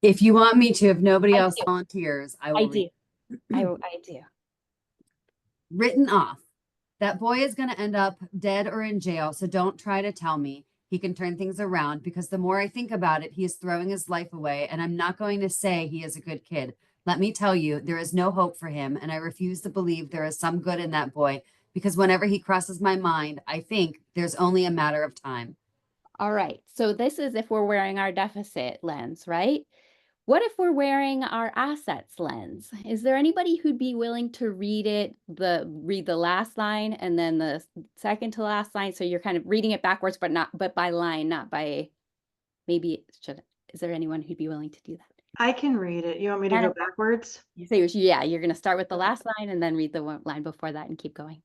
If you want me to, if nobody I else do. volunteers, I I will do. read. I do. Written off. That boy is going to end up dead or in jail, so don't try to tell me he can turn things around, because the more I think about it, he is throwing his life away, and I'm not going to say he is a good kid. Let me tell you, there is no hope for him, and I refuse to believe there is some good in that boy, because whenever he crosses my mind, I think there's only a matter of time. All right. So this is if we're wearing our deficit lens, right? What if we're wearing our assets lens? Is there anybody who'd be willing to read the last line and then the second to last line? So you're kind of reading it backwards, but by line, not by, maybe is there anyone who'd be willing to do that? I can read it. You want me to go backwards? So yeah, you're going to start with the last line and then read the one line before that and keep going.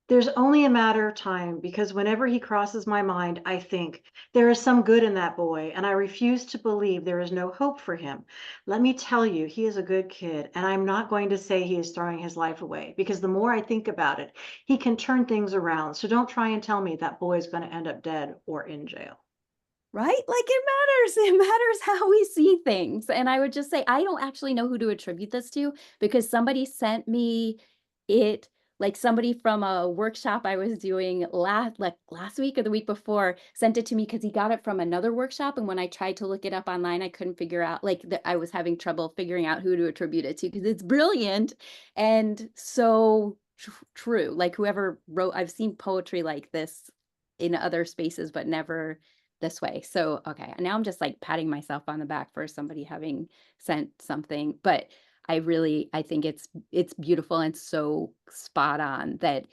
There's only a matter of time, because whenever he crosses my mind, I think there is some good in that boy, and I refuse to believe there is no hope for him. Let me tell you, he is a good kid, and I'm not going to say he is throwing his life away, because the more I think about it, he can turn things around. So don't try and tell me that boy is going to end up dead or in jail. Right? Like it matters. It matters how we see things. And I would just say, I don't actually know who to attribute this to, because somebody sent me it, like somebody from a workshop I was doing last week or the week before sent it to me because he got it from another workshop. And when I tried to look it up online, I couldn't figure out, like I was having trouble figuring out who to attribute it to, because it's brilliant and so true. Like whoever wrote, I've seen poetry like this in other spaces, but never this way. So, okay, now I'm just like patting myself on the back for somebody having sent something, but I think it's beautiful and so spot on that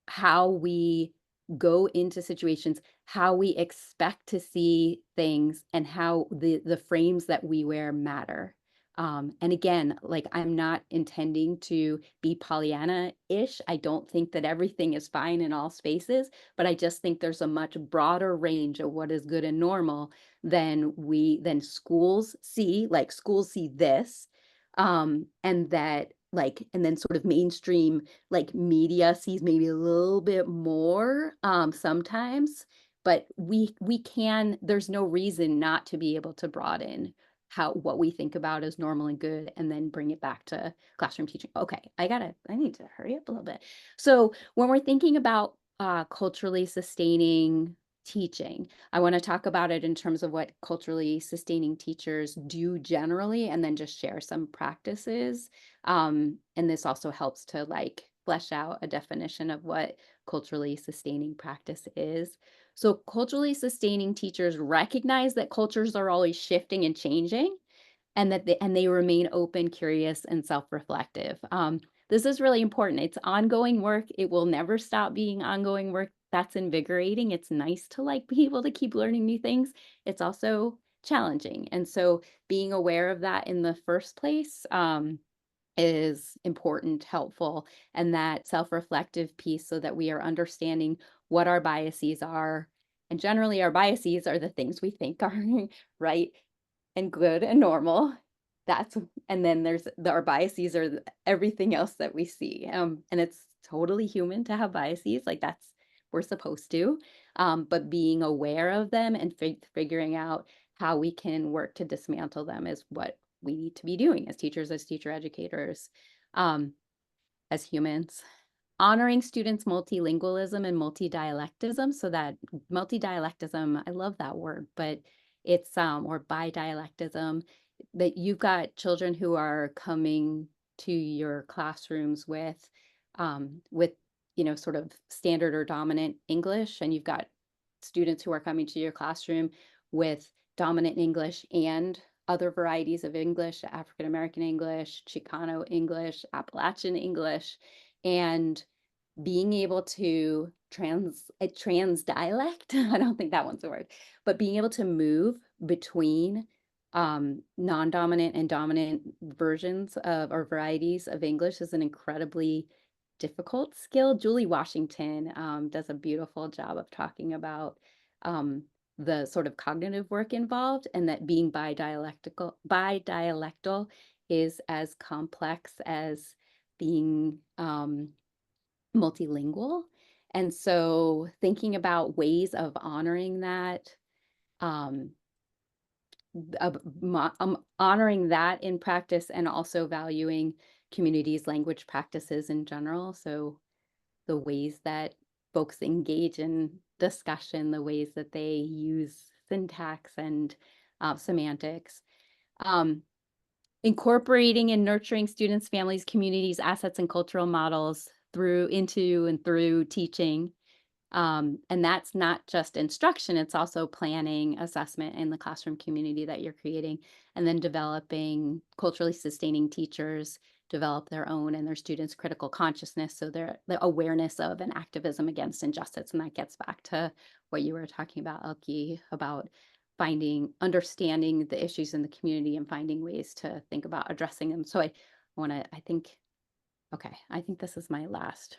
how we go into situations, how we expect to see things, and how the frames that we wear matter. And again, like I'm not intending to be Pollyanna-ish. I don't think that everything is fine in all spaces, but I just think there's a much broader range of what is good and normal than schools see. Like schools see this, and that like, and then sort of mainstream like media sees maybe a little bit more sometimes, but we can, there's no reason not to be able to broaden what we think about as normal and good, and then bring it back to classroom teaching. Okay, I need to hurry up a little bit. So when we're thinking about culturally sustaining teaching, I want to talk about it in terms of what culturally sustaining teachers do generally, and then just share some practices. And this also helps to like flesh out a definition of what culturally sustaining practice is. So culturally sustaining teachers recognize that cultures are always shifting and changing, and that they remain open, curious, and self-reflective. This is really important. It's ongoing work. It will never stop being ongoing work. That's invigorating. It's nice to like be able to keep learning new things. It's also challenging. And so being aware of that in the first place is important, helpful, and that self-reflective piece, so that we are understanding what our biases are. And generally our biases are the things we think are right and good and normal. And then our biases are everything else that we see. And it's totally human to have biases, like we're supposed to. but being aware of them and figuring out how we can work to dismantle them is what we need to be doing as teachers, as teacher educators, as humans. Honoring students' multilingualism and multidialectism, so that multidialectism, I love that word, but it's or bidialectism, that you've got children who are coming to your classrooms with sort of standard or dominant English, and you've got students who are coming to your classroom with dominant English and other varieties of English, African American English, Chicano English, Appalachian English, and being able to trans dialect, I don't think that one's a word, but being able to move between non-dominant and dominant versions of or varieties of English is an incredibly difficult skill. Julie Washington does a beautiful job of talking about the sort of cognitive work involved, and that being bidialectal is as complex as being multilingual. And so thinking about ways of honoring that, honoring that in practice, and also valuing communities' language practices in general. So the ways that folks engage in discussion, the ways that they use syntax and semantics. Incorporating and nurturing students, families, communities, assets, and cultural models into and through teaching. And that's not just instruction, it's also planning, assessment in the classroom community that you're creating, and then developing culturally sustaining teachers, develop their own and their students' critical consciousness, so their awareness of and activism against injustice. And that gets back to what you were talking about, Elke, about understanding the issues in the community and finding ways to think about addressing them. So I think this is my last,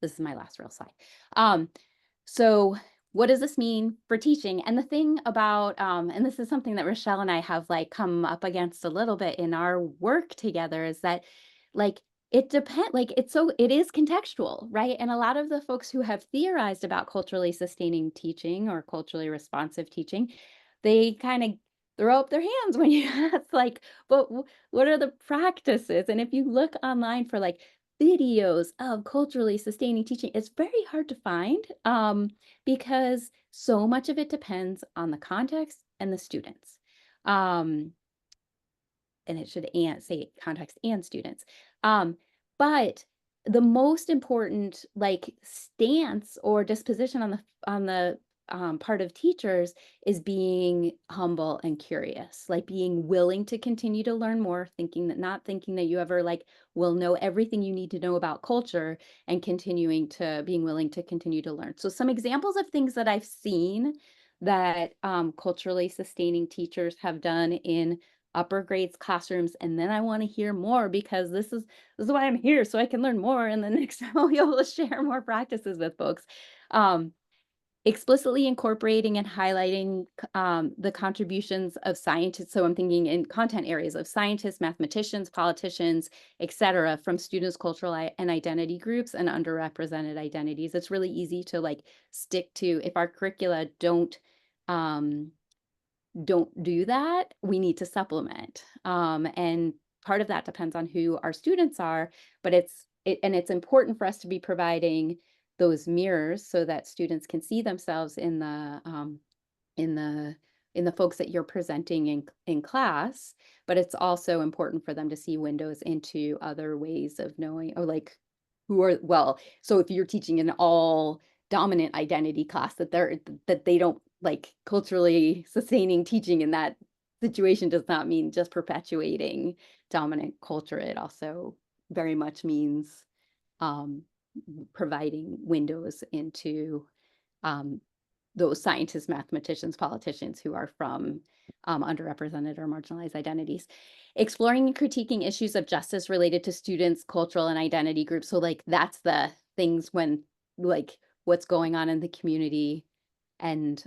this is my last real slide. So what does this mean for teaching? And the thing about, and this is something that Rochelle and I have come up against a little bit in our work together, is that it depends, it is contextual, right? And a lot of the folks who have theorized about culturally sustaining teaching or culturally responsive teaching, they kind of throw up their hands when you ask, but what are the practices? And if you look online for videos of culturally sustaining teaching, it's very hard to find because so much of it depends on the context and the students. And it should say context and students. But the most important stance or disposition on the part of teachers is being humble and curious, being willing to continue to learn more, not thinking that you ever will know everything you need to know about culture, and being willing to continue to learn. So some examples of things that I've seen that culturally sustaining teachers have done in upper grades classrooms, and then I want to hear more, because this is why I'm here, so I can learn more, and the next time I'll be able to share more practices with folks. Explicitly incorporating and highlighting the contributions of scientists. So I'm thinking in content areas of scientists, mathematicians, politicians, etc., from students' cultural and identity groups and underrepresented identities. It's really easy to stick to, if our curricula don't do that, we need to supplement. And part of that depends on who our students are, but it's important for us to be providing those mirrors so that students can see themselves in the folks that you're presenting in class. But it's also important for them to see windows into other ways of knowing, or so if you're teaching an all dominant identity class, that they don't culturally sustaining teaching in that situation does not mean just perpetuating dominant culture. It also very much means providing windows into those scientists, mathematicians, politicians who are from underrepresented or marginalized identities. Exploring and critiquing issues of justice related to students' cultural and identity groups. So that's the things when what's going on in the community, and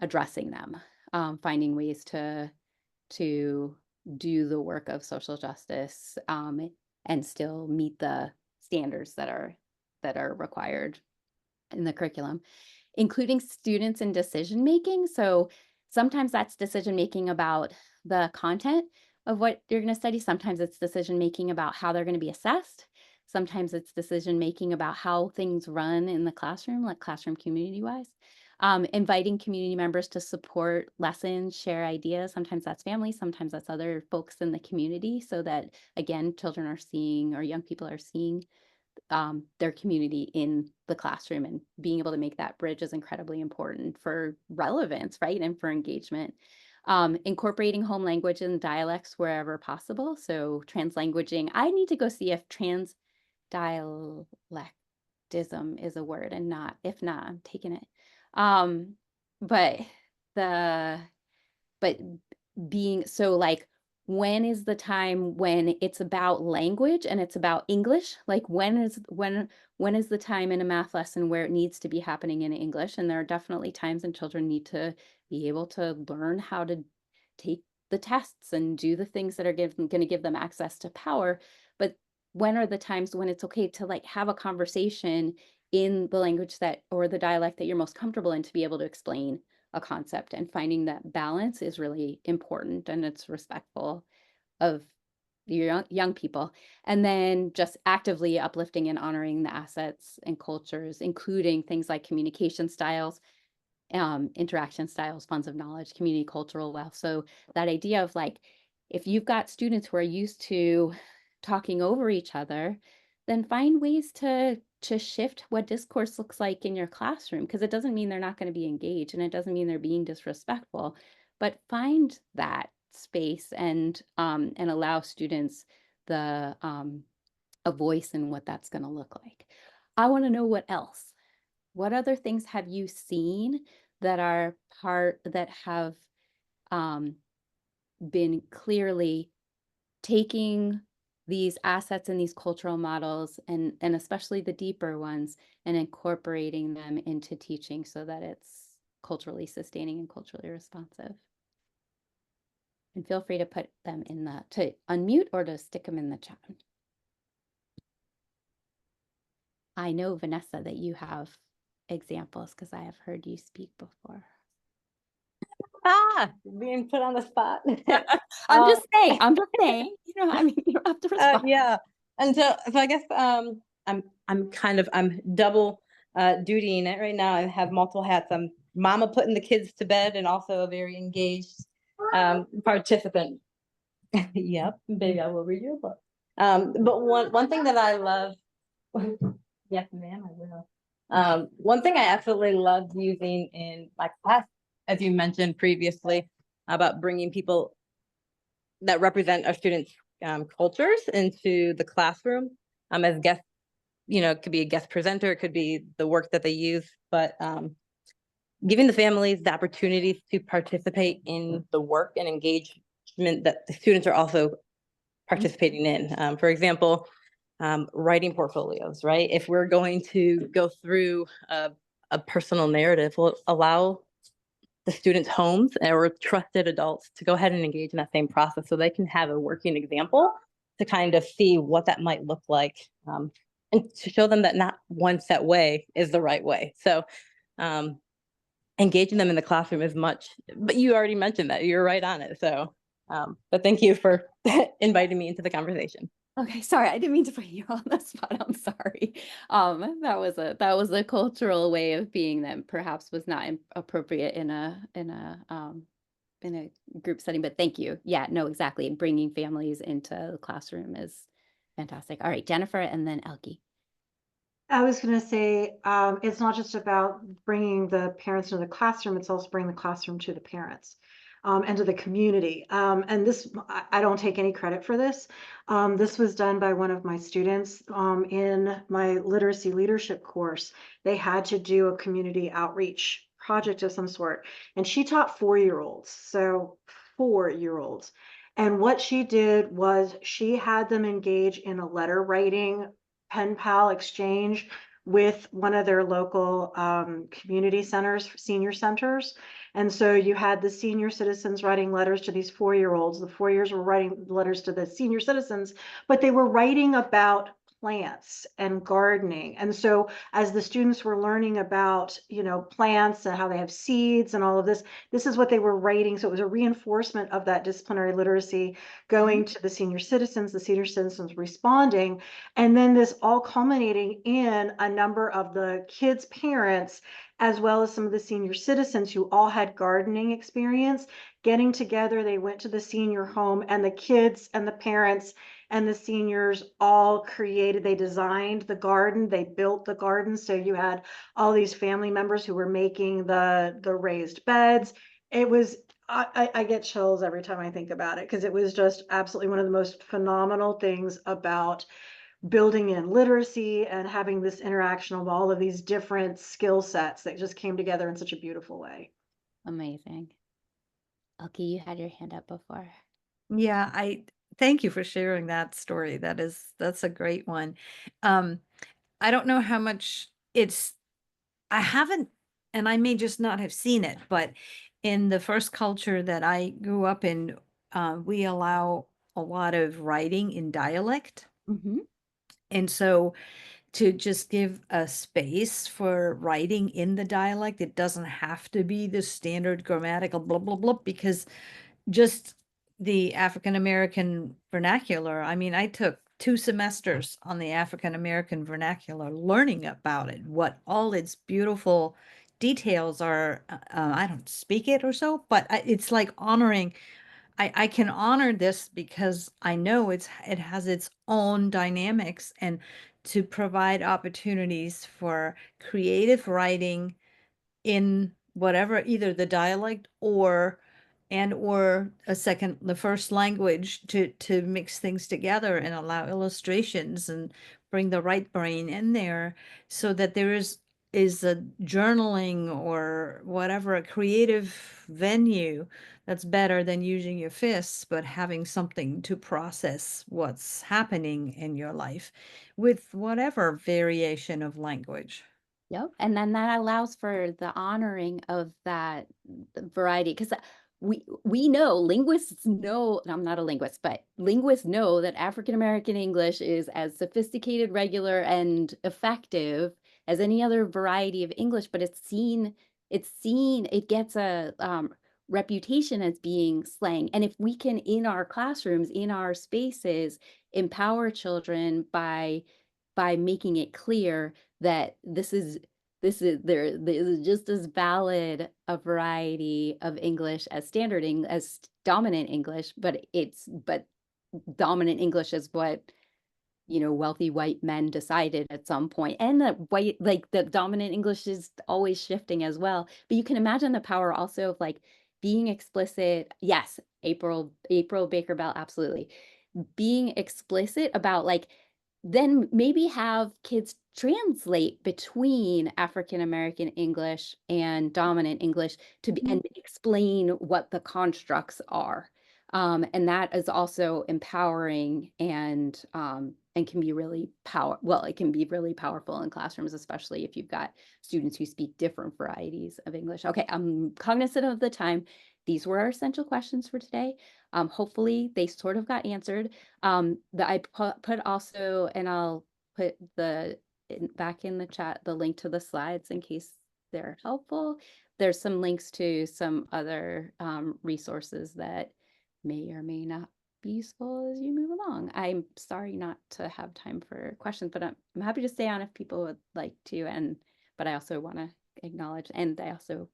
addressing them, finding ways to do the work of social justice and still meet the standards that are that are required in the curriculum, including students in decision making. So sometimes that's decision making about the content of what you're going to study. Sometimes it's decision making about how they're going to be assessed. Sometimes it's decision making about how things run in the classroom, like classroom community wise. Inviting community members to support lessons, share ideas. Sometimes that's family, sometimes that's other folks in the community, so that, again, children are seeing, or young people are seeing their community in the classroom, and being able to make that bridge is incredibly important for relevance, right? And for engagement. Incorporating home language and dialects wherever possible. So translanguaging, I need to go see if transdialectism is a word, and not, if not, I'm taking it. But being so, like, when is the time when it's about language and it's about English? Like, when is the time in a math lesson where it needs to be happening in English? And there are definitely times when children need to be able to learn how to take the tests and do the things that are going to give them access to power. But when are the times when it's okay to, like, have a conversation in the language that, or the dialect that you're most comfortable in, to be able to explain a concept? And finding that balance is really important, and it's respectful of your young people. And then just actively uplifting and honoring the assets and cultures, including things like communication styles, interaction styles, funds of knowledge, community cultural wealth. So that idea of, like, if you've got students who are used to talking over each other, then find ways to shift what discourse looks like in your classroom, because it doesn't mean they're not going to be engaged, and it doesn't mean they're being disrespectful, but find that space and allow students the a voice in what that's going to look like. I want to know what else. What other things have you seen that are that have been clearly taking these assets and these cultural models, and especially the deeper ones, and incorporating them into teaching so that it's culturally sustaining and culturally responsive? And feel free to put them to unmute or to stick them in the chat. I know, Vanessa, that you have examples, because I have heard you speak before. Being put on the spot. I'm just saying, you know, I mean, you don't have to respond. Yeah. And so I guess I'm double dutying it right now. I have multiple hats. I'm mama putting the kids to bed, and also a very engaged participant. Yep, baby, I will read you a book. But one thing that I love, yes, ma'am, I will. One thing I absolutely love using in my class, as you mentioned previously, about bringing people that represent our students' cultures into the classroom as guests. You know, it could be a guest presenter, it could be the work that they use, but giving the families the opportunities to participate in the work and engagement that the students are also participating in. For example, writing portfolios, right? If we're going to go through a personal narrative, we'll allow the students' homes or trusted adults to go ahead and engage in that same process, so they can have a working example to kind of see what that might look like, and to show them that not one set way is the right way. So engaging them in the classroom is much, but you already mentioned that, you're right on it. So, but thank you for inviting me into the conversation. Okay, sorry, I didn't mean to put you on the spot. I'm sorry. That was a cultural way of being that perhaps was not appropriate in a group setting. But thank you. Yeah, no, exactly. Bringing families into the classroom is fantastic. All right, Jennifer, and then Elke. I was going to say, it's not just about bringing the parents into the classroom, it's also bringing the classroom to the parents. And to the community. And this, I don't take any credit for this. This was done by one of my students in my literacy leadership course. They had to do a community outreach project of some sort. And she taught 4-year-olds, so 4-year-olds. And what she did was she had them engage in a letter writing pen pal exchange with one of their local community centers, senior centers. And so you had the senior citizens writing letters to these 4-year-olds. The 4-years were writing letters to the senior citizens, but they were writing about plants and gardening. And so as the students were learning about, plants and how they have seeds and all of this, this is what they were writing. So it was a reinforcement of that disciplinary literacy going to the senior citizens responding, and then this all culminating in a number of the kids' parents, as well as some of the senior citizens who all had gardening experience, getting together. They went to the senior home, and the kids and the parents and the seniors all they designed the garden, they built the garden. So you had all these family members who were making the raised beds. It was, I get chills every time I think about it, because it was just absolutely one of the most phenomenal things about building in literacy and having this interaction of all of these different skill sets that just came together in such a beautiful way. Amazing. Okay, you had your hand up before. Yeah, I thank you for sharing that story. That's a great one. I don't know how much I haven't, and I may just not have seen it, but in the first culture that I grew up in, we allow a lot of writing in dialect. Mm-hmm. And so to just give a space for writing in the dialect, it doesn't have to be the standard grammatical blah, blah, blah, because just the African American vernacular. I mean, I took 2 semesters on the African American vernacular, learning about it, what all its beautiful details are. I don't speak it or so, but it's like honoring. I can honor this because I know it has its own dynamics, and to provide opportunities for creative writing in whatever, either the dialect or the first language, to mix things together and allow illustrations and bring the right brain in there, so that there is a journaling or whatever, a creative venue that's better than using your fists, but having something to process what's happening in your life with whatever variation of language. Yep. And then that allows for the honoring of that variety. Because we know, linguists know, I'm not a linguist, but linguists know that African American English is as sophisticated, regular, and effective as any other variety of English, but it gets a reputation as being slang. And if we can, in our classrooms, in our spaces, empower children by making it clear that this is just as valid a variety of English as as dominant English, but dominant English is what wealthy white men decided at some point, and the dominant English is always shifting as well. But you can imagine the power also of like being explicit. Yes, April Baker Bell, absolutely. Being explicit about like, then maybe have kids translate between African American English and dominant English and explain what the constructs are. And that is also empowering and can be really it can be really powerful in classrooms, especially if you've got students who speak different varieties of English. Okay, I'm cognizant of the time. These were our essential questions for today. Hopefully they sort of got answered. I put also, and I'll put back in the chat, the link to the slides in case they're helpful. There's some links to some other resources that may or may not be useful as you move along. I'm sorry not to have time for questions, but I'm happy to stay on if people would like to. But I also want to acknowledge, and I also,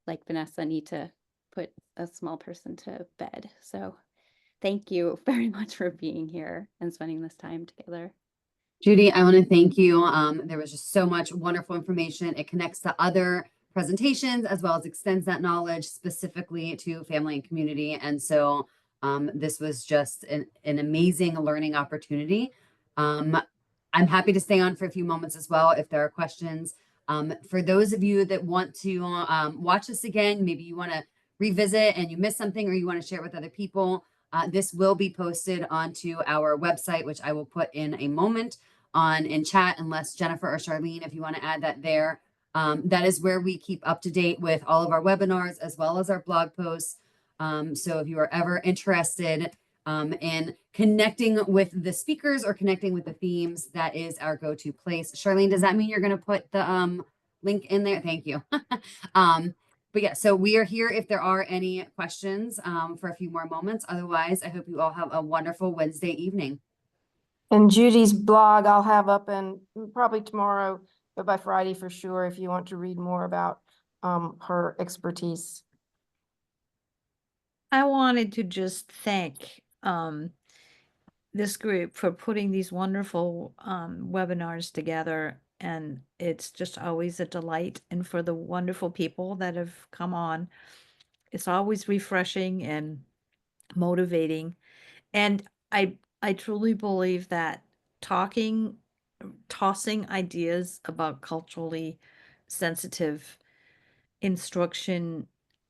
like Vanessa, need to put a small person to bed. So thank you very much for being here and spending this time together. Judy, I want to thank you. There was just so much wonderful information. It connects to other presentations as well as extends that knowledge specifically to family and community. And so this was just an amazing learning opportunity. I'm happy to stay on for a few moments as well if there are questions. For those of you that want to watch this again, maybe you want to revisit and you missed something or you want to share it with other people, this will be posted onto our website, which I will put in a moment in chat, unless Jennifer or Charlene, if you want to add that there. That is where we keep up to date with all of our webinars as well as our blog posts. So if you are ever interested and connecting with the speakers or connecting with the themes, that is our go-to place. Charlene, does that mean you're going to put the link in there? Thank you. But yeah, so we are here if there are any questions for a few more moments. Otherwise, I hope you all have a wonderful Wednesday evening. And Judy's blog I'll have up and probably tomorrow, but by Friday for sure, if you want to read more about her expertise. I wanted to just thank this group for putting these wonderful webinars together, and it's just always a delight. And for the wonderful people that have come on, it's always refreshing and motivating. And I truly believe that tossing ideas about culturally sensitive instruction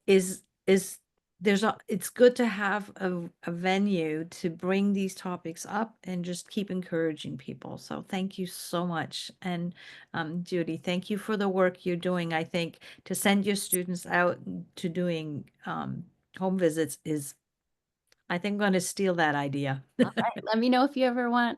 is it's good to have a venue to bring these topics up and just keep encouraging people. So thank you so much. And Judy, thank you for the work you're doing. I think to send your students out to doing home visits is, I think I'm going to steal that idea. All right, let me know if you ever want